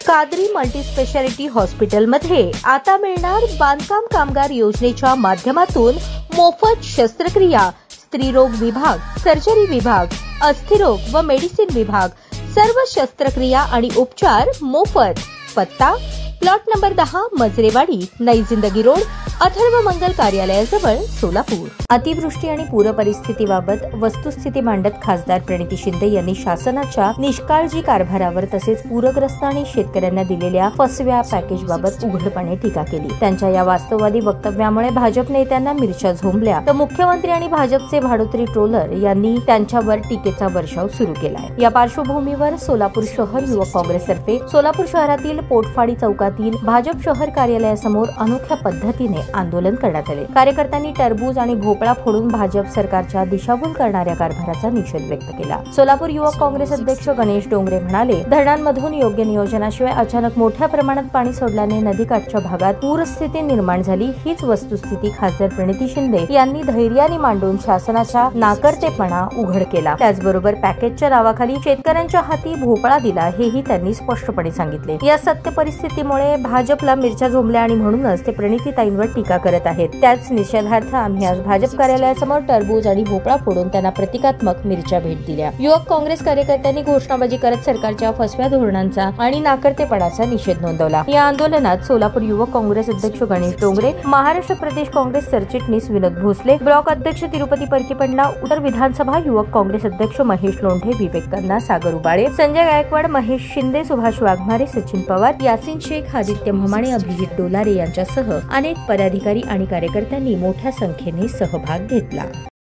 Qadri multispeciality हॉस्पिटलमध्ये आता मिळणार बांधकाम कामगार योजनेच्या माध्यमातून मोफत शस्त्रक्रिया, स्त्रीरोग विभाग, सर्जरी विभाग, अस्थिरोग व मेडिसिन विभाग, सर्व शस्त्रक्रिया आणि उपचार मोफत। पत्ता प्लॉट नंबर 10 मजरेवाडी, नई जिंदगी रोड, अथर्व मंगल कार्यालयाजवळ, सोलापूर। अतिवृष्टी आणि पूर परिस्थितीबाबत वस्तुस्थिती मांडत खासदार प्रणिती शिंदे यांनी शासनाच्या निष्काळजी कारभारावर तसेच पूरग्रस्त आणि शेतकऱ्यांना दिलेल्या फसव्या पॅकेजबाबत उघडपणे टीका केली। त्यांच्या या वास्तववादी वक्तव्यामुळे भाजप नेत्यांना मिरच्या झोंबल्या तर मुख्यमंत्री आणि भाजपचे भाडोत्री ट्रोलर यांनी त्यांच्यावर टीकेचा वर्षाव सुरू केलाय। या पार्श्वभूमीवर सोलापूर शहर युवक काँग्रेसतर्फे सोलापूर शहरातील पोटफाडी चौकातील भाजप शहर कार्यालयासमोर अनोख्या पद्धतीने आंदोलन करण्यात आले। कार्यकर्त्यांनी टरबूज आणि भोपळा फोडून भाजप सरकारच्या दिशाभूल करणाऱ्या कारभाराचा निषेध व्यक्त केला। सोलापूर युवक काँग्रेस अध्यक्ष गणेश डोंगरे म्हणाले, धरणांमधून योग्य नियोजनाशिवाय अचानक मोठ्या प्रमाणात पाणी सोडल्याने नदीकाठच्या भागात पूरस्थिती निर्माण झाली। हीच वस्तुस्थिती खासदार प्रणिती शिंदे यांनी धैर्याने मांडून शासनाचा नाकर्तेपणा उघड केला। त्याचबरोबर पॅकेजच्या नावाखाली शेतकऱ्यांच्या हाती भोपळा दिला, हेही त्यांनी स्पष्टपणे सांगितले। या सत्य परिस्थितीमुळे भाजपला मिरच्या झोंबल्या आणि म्हणूनच ते प्रणितीताईंवर टीका करत आहेत। त्याच निषेधार्थ आम्ही आज भाजप कार्यालयासमोर टरबूज आणि भोपळा फोडून त्यांना प्रतिकात्मक मिरच्या भेट दिल्या। युवक काँग्रेस कार्यकर्त्यांनी घोषणाबाजी करत सरकारच्या फसव्या धोरणांचा आणि नाकर्तेपणाचा निषेध नोंदवला। या आंदोलनात सोलापूर युवक काँग्रेस अध्यक्ष गणेश डोंगरे, महाराष्ट्र प्रदेश काँग्रेस सरचिटणीस विनोद भोसले, ब्लॉक अध्यक्ष तिरुपती परकीपंडा, उत्तर विधानसभा युवक काँग्रेस अध्यक्ष महेश लोंढे, विवेक कन्ना, सागर उबाळे, संजय गायकवाड, महेश शिंदे, सुभाष वाघमारे, सचिन पवार, यासिन शेख, आदित्य म्हमाणे, अभिजित डोलारे यांच्यासह अनेक पदाधिकारी आणि कार्यकर्त्यांनी मोठ्या संख्येने सहभाग घेतला।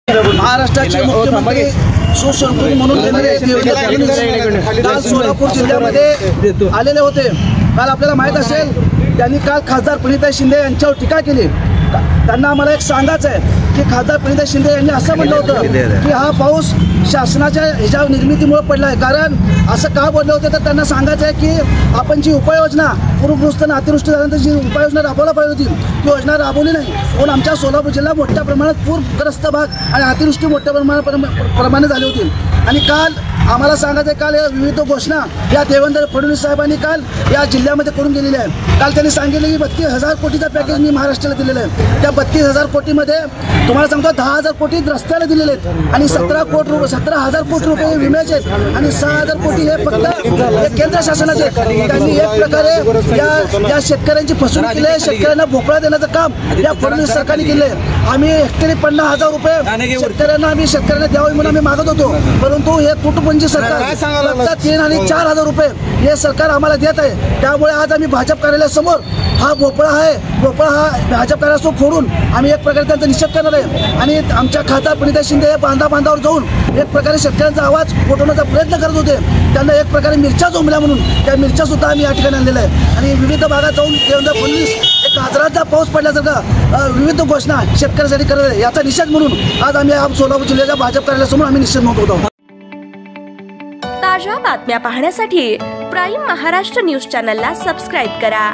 महाराष्ट्राचे मुख्यमंत्री सुशंकू म्हणून काल सोलापूर जिल्ह्यामध्ये आलेले होते। काल आपल्याला माहित असेल, त्यांनी काल खासदार प्रणिती शिंदे यांच्यावर टीका केली। त्यांना आम्हाला एक सांगायचं आहे की खासदार प्रणिती शिंदे यांनी असं म्हटलं होतं की हा पाऊस शासनाच्या ह्याच्या निर्मितीमुळे पडला आहे। कारण असं का बोलले होते तर त्यांना सांगायचं आहे की आपण जी उपाययोजना पूरग्रस्त आणि अतिवृष्टी झाल्यानंतर जी उपाययोजना राबवला पाहिजे होती ती योजना राबवली नाही, म्हणून आमच्या सोलापूर जिल्हा मोठ्या प्रमाणात पूरग्रस्त भाग आणि अतिवृष्टी मोठ्या प्रमाणात झाली होती। आणि काल आम्हाला सांगायचं काल विविध घोषणा या देवेंद्र फडणवीस साहेबांनी काल या जिल्ह्यामध्ये करून गेलेल्या आहे। काल त्यांनी सांगितलं की 32,000 कोटीचा पॅकेज मी महाराष्ट्राला दिलेलं आहे। त्या 32,000 कोटीमध्ये तुम्हाला सांगतो 10,000 कोटी रस्त्याला दिलेले आहेत आणि 17,000 कोटी रुपये विम्याचे आहेत आणि 6,000 कोटी हे फक्त केंद्र शासनाचे आहेत। त्यांनी एक प्रकारे या शेतकऱ्यांची फसवणूक केली आहे। शेतकऱ्यांना भोपळा देण्याचं काम या फडणवीस सरकारने केले आहे। आम्ही हेक्टरी 50,000 रुपये शेतकऱ्यांना द्यावे म्हणून आम्ही मागत होतो, परंतु हे तुटपुंजी सरकार 3 आणि 4,000 रुपये हे सरकार आम्हाला देत आहे। त्यामुळे आज आम्ही भाजप कार्यालयासमोर हा भोपळा हा भाजप कार्यालयासमोर फोडून आम्ही एक प्रकारे त्यांचा निषेध करणार आहे आणि आमच्या खासदार प्रणिती शिंदे हे बांधावर जाऊन एक प्रकारे शेतकऱ्यांचा आवाज उठवण्याचा प्रयत्न करत होते। त्यांना एक प्रकारे मिरच्या झोंबल्या म्हणून त्या मिरच्या सुद्धा आम्ही या ठिकाणी आणलेल्या आहे आणि विविध भागात जाऊन देवेंद्र फडणवीस एक गाजराचा पाऊस पडल्यासारखा विविध घोषणा शेतकऱ्यांसाठी करत आहे। याचा निषेध म्हणून आज आम्ही सोलापूर जिल्ह्याच्या भाजप कार्यालयासमोर आम्ही निषेध नोंदवतो। ताज्या बातम्या पाहण्यासाठी प्राईम महाराष्ट्र न्यूज चॅनलला सबस्क्राईब करा।